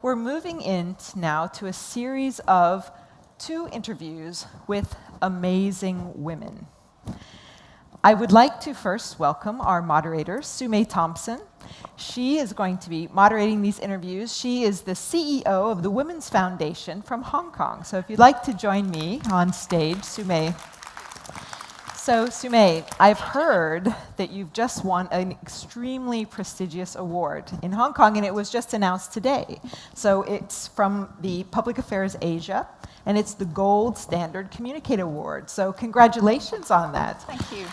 We're moving in now to a series of 2 interviews with amazing women. I would like to first welcome our moderator, Su-Mei Thompson. She is going to be moderating these interviews. She is the CEO of the Women's Foundation from Hong Kong. So if you'd like to join me on stage, Su-Mei. So, Su-Mei, I've heard that you've just won an extremely prestigious award in Hong Kong, and it was just announced today. So it's from the Public Affairs Asia, and it's the Gold Standard Communicate Award. So congratulations on that. Thank you.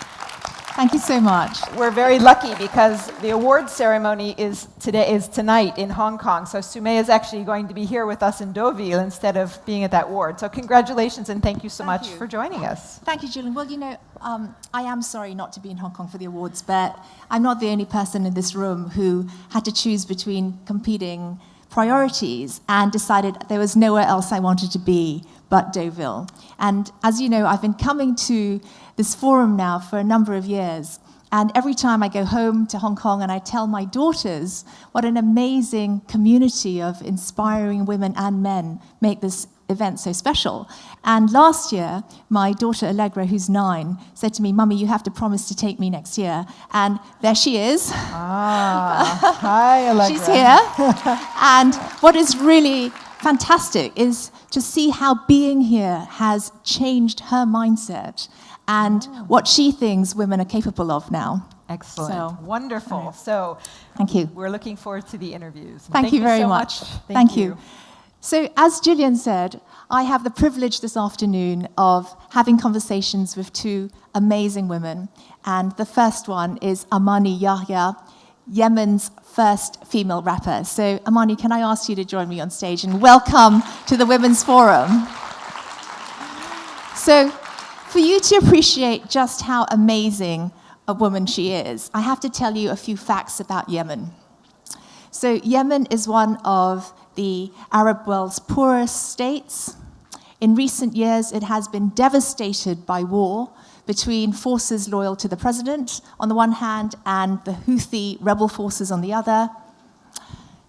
Thank you so much. We're very lucky because the award ceremony is tonight in Hong Kong. So Su-Mei is actually going to be here with us in Deauville instead of being at that award. So congratulations and thank you so much for joining us. Thank you, Julian. Well, you know, I am sorry not to be in Hong Kong for the awards, but I'm not the only person in this room who had to choose between competing priorities and decided there was nowhere else I wanted to be but Deauville. And as you know, I've been coming to this forum now for a number of years. And every time I go home to Hong Kong and I tell my daughters what an amazing community of inspiring women and men make this event so special. And last year, my daughter Allegra, who's 9, said to me, "Mummy, you have to promise to take me next year." And there she is. Hi, Allegra. She's here. And what is really fantastic is to see how being here has changed her mindset and what she thinks women are capable of now. Excellent. So, wonderful. So, thank you. We're looking forward to the interviews. Thank you very so much. Thank you. So, as Gillian said, I have the privilege this afternoon of having conversations with 2 amazing women. And the first one is Amani Yahya, Yemen's first female rapper. So, Amani, can I ask you to join me on stage and welcome to the Women's Forum? So, for you to appreciate just how amazing a woman she is, I have to tell you a few facts about Yemen. So, Yemen is one of the Arab world's poorest states. In recent years, it has been devastated by war between forces loyal to the president on the one hand and the Houthi rebel forces on the other.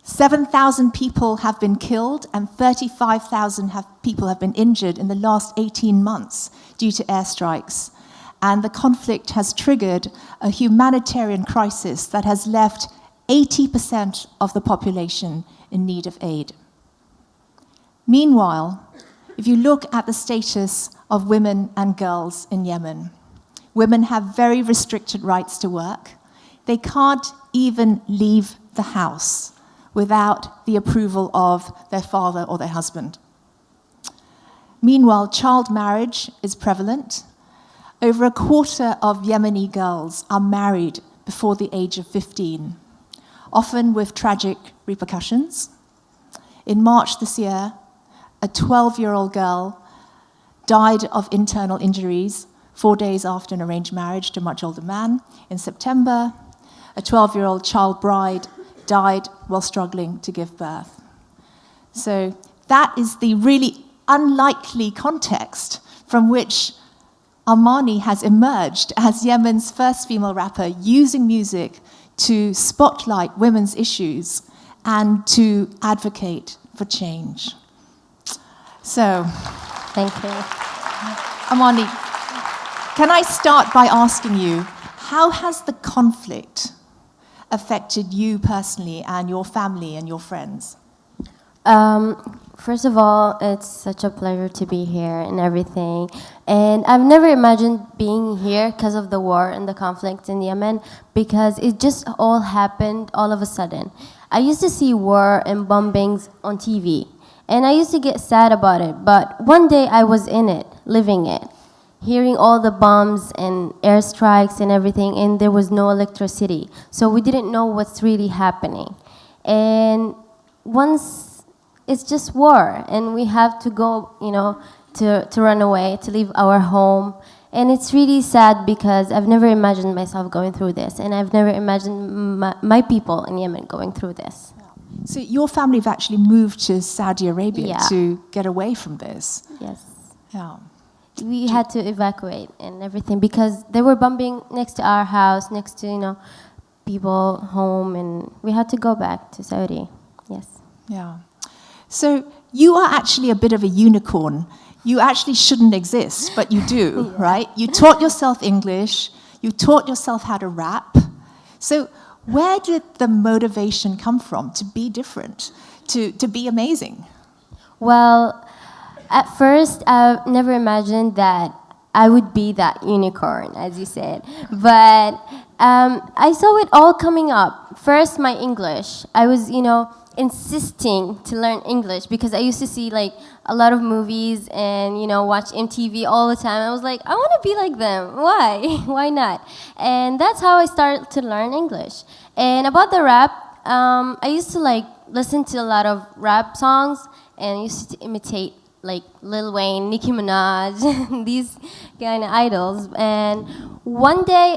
7,000 people have been killed and 35,000 people have been injured in the last 18 months due to airstrikes. And the conflict has triggered a humanitarian crisis that has left 80% of the population in need of aid. Meanwhile, if you look at the status of women and girls in Yemen, women have very restricted rights to work. They can't even leave the house without the approval of their father or their husband. Meanwhile, child marriage is prevalent. Over a quarter of Yemeni girls are married before the age of 15, often with tragic repercussions. In March this year, a 12-year-old girl died of internal injuries 4 days after an arranged marriage to a much older man. In September, a 12-year-old child bride died while struggling to give birth. So that is the really unlikely context from which Amani has emerged as Yemen's first female rapper, using music to spotlight women's issues and to advocate for change. So, thank you. Amani, can I start by asking you, how has the conflict affected you personally and your family and your friends? First of all, it's such a pleasure to be here and everything. And I've never imagined being here because of the war and the conflict in Yemen, because it just all happened all of a sudden. I used to see war and bombings on TV, and I used to get sad about it. But one day I was in it, living it, hearing all the bombs and airstrikes and everything, and there was no electricity. So we didn't know what's really happening. And once it's just war, and we have to go, to run away, to leave our home. And it's really sad because I've never imagined myself going through this, and I've never imagined my people in Yemen going through this. So your family have actually moved to Saudi Arabia Yeah. to get away from this. Yes. Yeah. We had to evacuate and everything because they were bombing next to our house, next to, people home, and we had to go back to Saudi. Yes. Yeah. So you are actually a bit of a unicorn. You actually shouldn't exist, but you do, right? You taught yourself English. You taught yourself how to rap. So where did the motivation come from to be different, to be amazing? Well, at first, I never imagined that I would be that unicorn, as you said. But I saw it all coming up. First, my English. I was, insisting to learn English because I used to see like a lot of movies and watch MTV all the time. I was like, I want to be like them. Why? Why not? And that's how I started to learn English. And about the rap, I used to like listen to a lot of rap songs and used to imitate like Lil Wayne, Nicki Minaj, these kind of idols. And one day,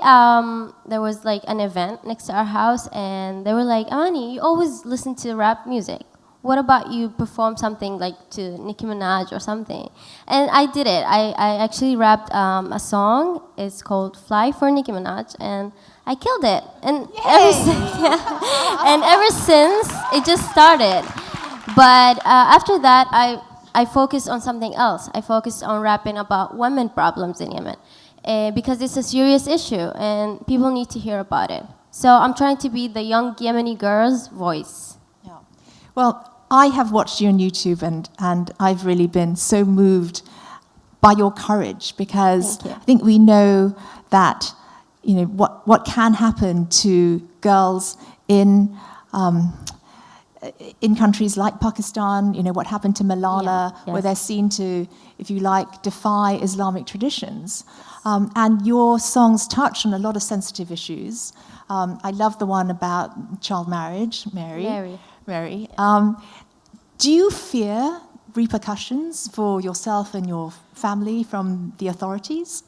there was like an event next to our house, and they were like, Amani, you always listen to rap music. What about you perform something like to Nicki Minaj or something? And I did it. I actually rapped a song. It's called Fly for Nicki Minaj, and I killed it. And ever since, it just started. But after that, I focused on something else. I focused on rapping about women problems in Yemen because it's a serious issue and people need to hear about it. So I'm trying to be the young Yemeni girl's voice. Yeah. Well, I have watched you on YouTube and I've really been so moved by your courage because I think we know that what can happen to girls in countries like Pakistan, what happened to Malala, where they're seen to, if you like, defy Islamic traditions. And your songs touch on a lot of sensitive issues. I love the one about child marriage, Mary. Do you fear repercussions for yourself and your family from the authorities?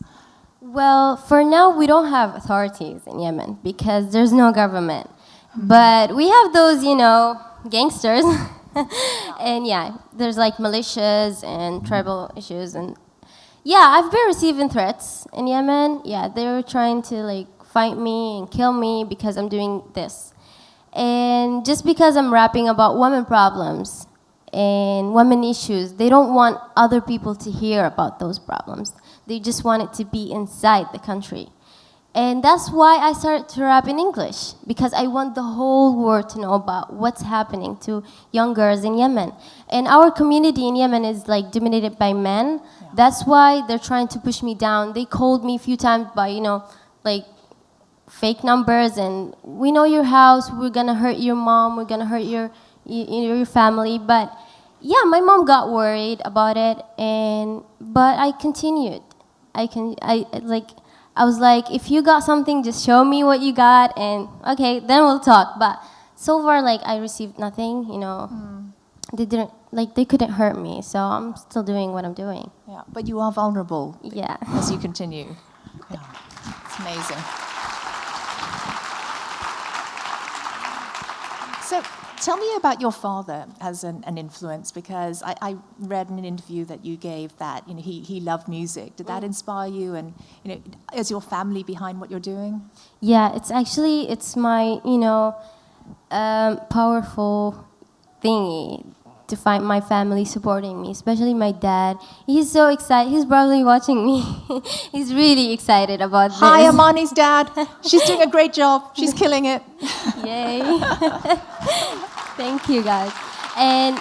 Well, for now, we don't have authorities in Yemen because there's no government. But we have those, gangsters. And there's like militias and tribal issues. And I've been receiving threats in Yemen. They were trying to like fight me and kill me because I'm doing this. And just because I'm rapping about women problems and women issues, they don't want other people to hear about those problems. They just want it to be inside the country. And that's why I started to rap in English, because I want the whole world to know about what's happening to young girls in Yemen. And our community in Yemen is like dominated by men. Yeah. That's why they're trying to push me down. They called me a few times by, like fake numbers and we know your house, we're gonna hurt your mom, we're gonna hurt your family. But my mom got worried about it, but I continued. I was like, if you got something, just show me what you got, and okay, then we'll talk. But so far, like, I received nothing, They couldn't hurt me, so I'm still doing what I'm doing. Yeah, but you are vulnerable. Yeah. As you continue. Yeah, it's amazing. So tell me about your father as an influence, because I read in an interview that you gave that he loved music. Did that inspire you? And is your family behind what you're doing? Yeah, it's my powerful thingy to find my family supporting me, especially my dad. He's so excited. He's probably watching me. He's really excited about this. Hi, Amani's dad. She's doing a great job. She's killing it. Yay. Thank you, guys. And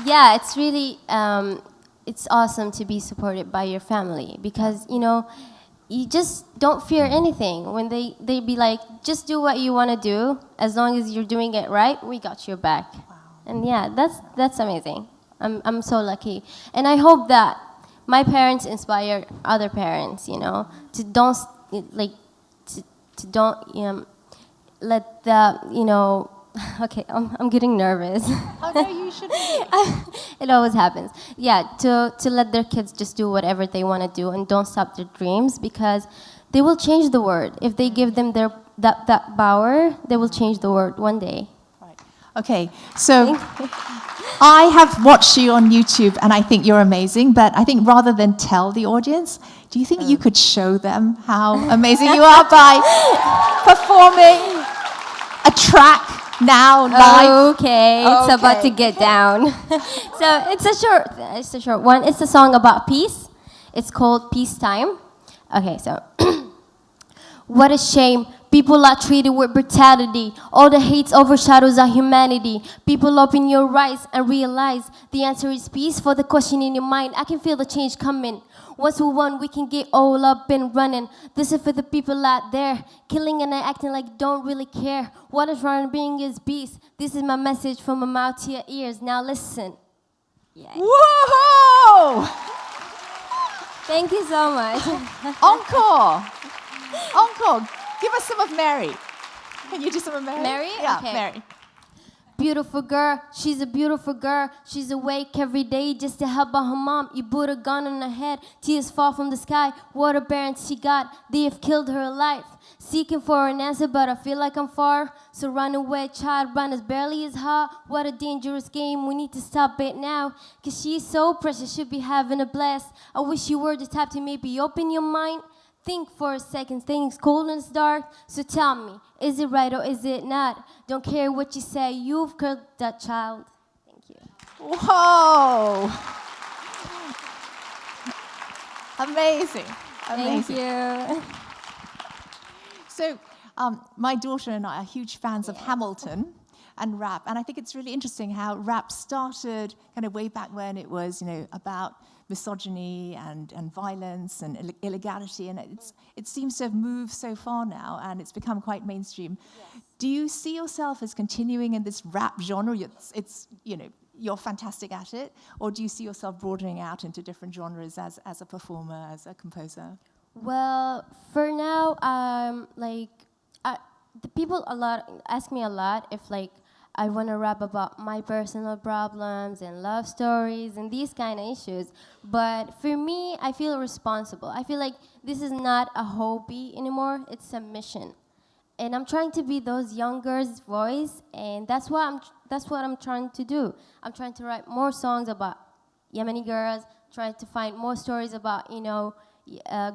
it's really, it's awesome to be supported by your family because, you just don't fear anything. When they be like, just do what you want to do. As long as you're doing it right, we got your back. Wow. And that's amazing. I'm so lucky. And I hope that my parents inspire other parents, to don't, to don't let the, okay, I'm getting nervous. Oh, no, you shouldn't be. It always happens. Yeah, to let their kids just do whatever they want to do and don't stop their dreams, because they will change the world. If they give them that power, they will change the world one day. Right. Okay, so I have watched you on YouTube and I think you're amazing, but I think rather than tell the audience, do you think you could show them how amazing you are by performing a track now live. Okay, it's about to Okay. get down. So it's a short one. It's a song about peace. It's called Peacetime. Okay, so what a shame. People are treated with brutality. All the hate overshadows our humanity. People open your eyes and realize the answer is peace. For the question in your mind, I can feel the change coming. Once we won, we can get all up and running. This is for the people out there, killing and acting like don't really care. What is wrong being is peace. This is my message from my mouth to your ears. Now listen. Yeah. Whoa! Thank you so much. Encore! Encore! Give us some of Mary. Can you do some of Mary? Mary? Yeah, Okay. Mary. Beautiful girl, she's a beautiful girl. She's awake every day just to help out her mom. You put a gun on her head, tears fall from the sky. What a parents she got, they have killed her life. Seeking for an answer, but I feel like I'm far. So run away, child, run as barely as hard. What a dangerous game, we need to stop it now. Cause she's so precious, should be having a blast. I wish you were the type to maybe open your mind. Think for a second, things cold and it's dark. So tell me, is it right or is it not? Don't care what you say, you've killed that child. Thank you. Whoa! Amazing. Thank you. So, my daughter and I are huge fans of Hamilton and rap, and I think it's really interesting how rap started kind of way back when it was, about misogyny and violence and illegality, and it seems to have moved so far now, and it's become quite mainstream. Yes. Do you see yourself as continuing in this rap genre? You're fantastic at it, or do you see yourself broadening out into different genres as a performer, as a composer? Well, for now, the people ask me a lot if I want to rap about my personal problems and love stories and these kind of issues. But for me, I feel responsible. I feel like this is not a hobby anymore, it's a mission. And I'm trying to be those young girls' voice, and that's what I'm trying to do. I'm trying to write more songs about Yemeni girls, trying to find more stories about,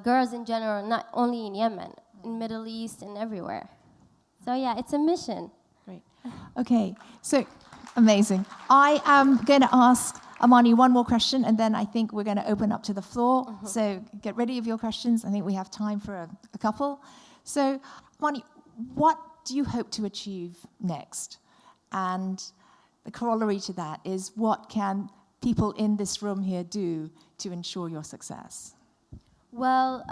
girls in general, not only in Yemen, in Middle East and everywhere. So yeah, it's a mission. Great. Okay, so amazing. I am going to ask Amani one more question, and then I think we're going to open up to the floor. Mm-hmm. So get ready with your questions. I think we have time for a couple. So, Amani, what do you hope to achieve next? And the corollary to that is, what can people in this room here do to ensure your success? Well,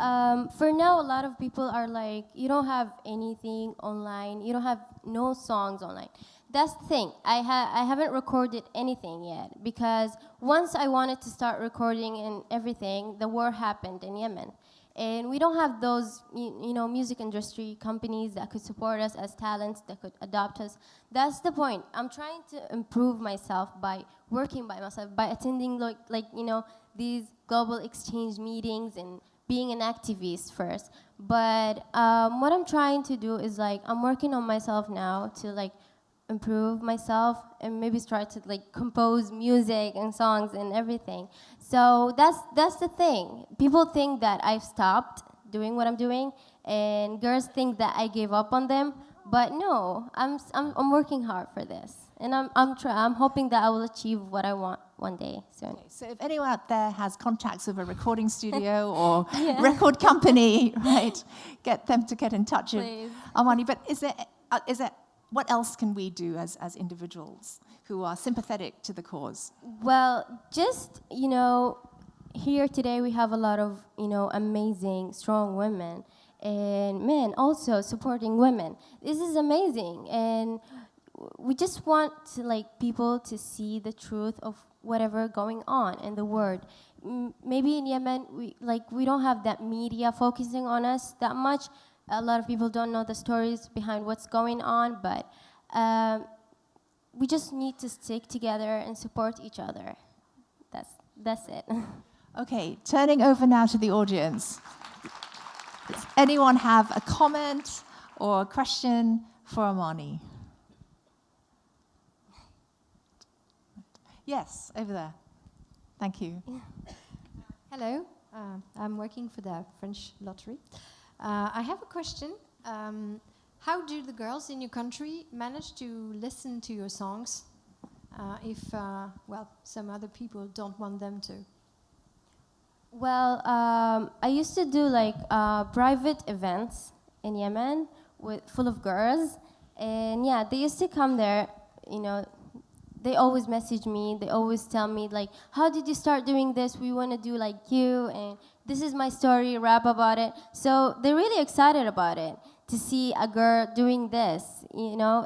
for now, a lot of people are like, you don't have anything online, you don't have no songs online. That's the thing. I haven't recorded anything yet, because once I wanted to start recording and everything, the war happened in Yemen. And we don't have those, music industry companies that could support us as talents, that could adopt us. That's the point. I'm trying to improve myself by working by myself, by attending these global exchange meetings and being an activist first. But what I'm trying to do is I'm working on myself now to improve myself and maybe start to compose music and songs and everything. So that's the thing. People think that I've stopped doing what I'm doing, and girls think that I gave up on them. But no, I'm working hard for this, and I'm hoping that I will achieve what I want one day soon. Okay, so if anyone out there has contacts with a recording studio or record company, right, get them to get in touch with Amani. But is there what else can we do as individuals who are sympathetic to the cause? Well, just, here today we have a lot of, amazing, strong women and men also supporting women. This is amazing, and we just want people to see the truth of whatever going on in the world. Maybe in Yemen, we don't have that media focusing on us that much. A lot of people don't know the stories behind what's going on, but we just need to stick together and support each other. That's it. Okay, turning over now to the audience. Does anyone have a comment or a question for Amani? Yes, over there. Thank you. Hello, I'm working for the French lottery. I have a question. how do the girls in your country manage to listen to your songs if, well, some other people don't want them to? Well, I used to do like private events in Yemen full of girls, and yeah, they used to come there. You know, they always message me. They always tell me like, "How did you start doing this? We want to do like you, and this is my story. Rap about it." So they're really excited about it to see a girl doing this. You know,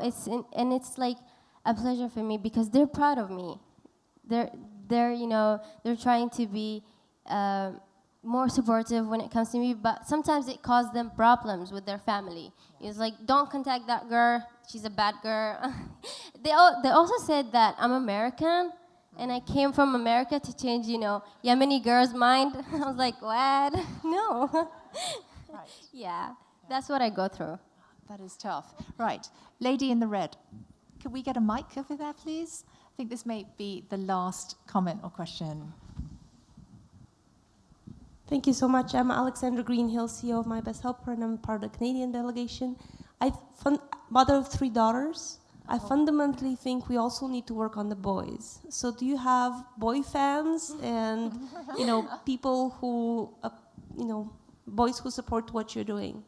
and it's like a pleasure for me because they're proud of me. They're you know, they're trying to be more supportive when it comes to me, but sometimes it causes them problems with their family. It's like, don't contact that girl, she's a bad girl. They also said that I'm American, and I came from America to change, you know, Yemeni girls' mind. I was like, what? No. Right. Yeah, that's what I go through. That is tough. Right, lady in the red. Could we get a mic over there, please? I think this may be the last comment or question. Thank you so much. I'm Alexandra Greenhill, CEO of My Best Helper, and I'm part of the Canadian delegation. Mother of 3 daughters. I fundamentally think we also need to work on the boys. So do you have boy fans and, you know, people who, you know, boys who support what you're doing?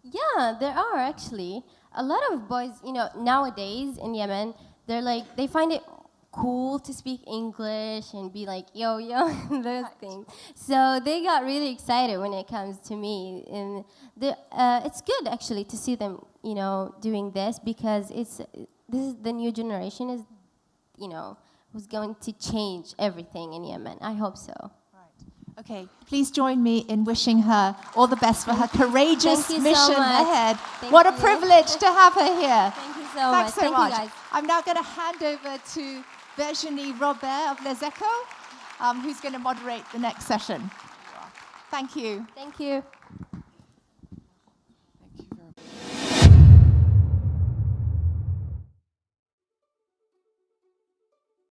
Yeah, there are actually. A lot of boys, you know, nowadays in Yemen, they're like, they find it cool to speak English and be like, yo, those things. So they got really excited when it comes to me. And it's good, actually, to see them, you know, doing this because this is the new generation is, you know, who's going to change everything in Yemen. I hope so. Right. Okay, please join me in wishing her all the best for her courageous Thank you mission so much. ahead. Thank What a you. privilege to have her here. Thank you so Thanks much. so much. You guys. I'm now going to hand over to Virginie Robert of Les Echos, who's going to moderate the next session. Thank you. Thank you.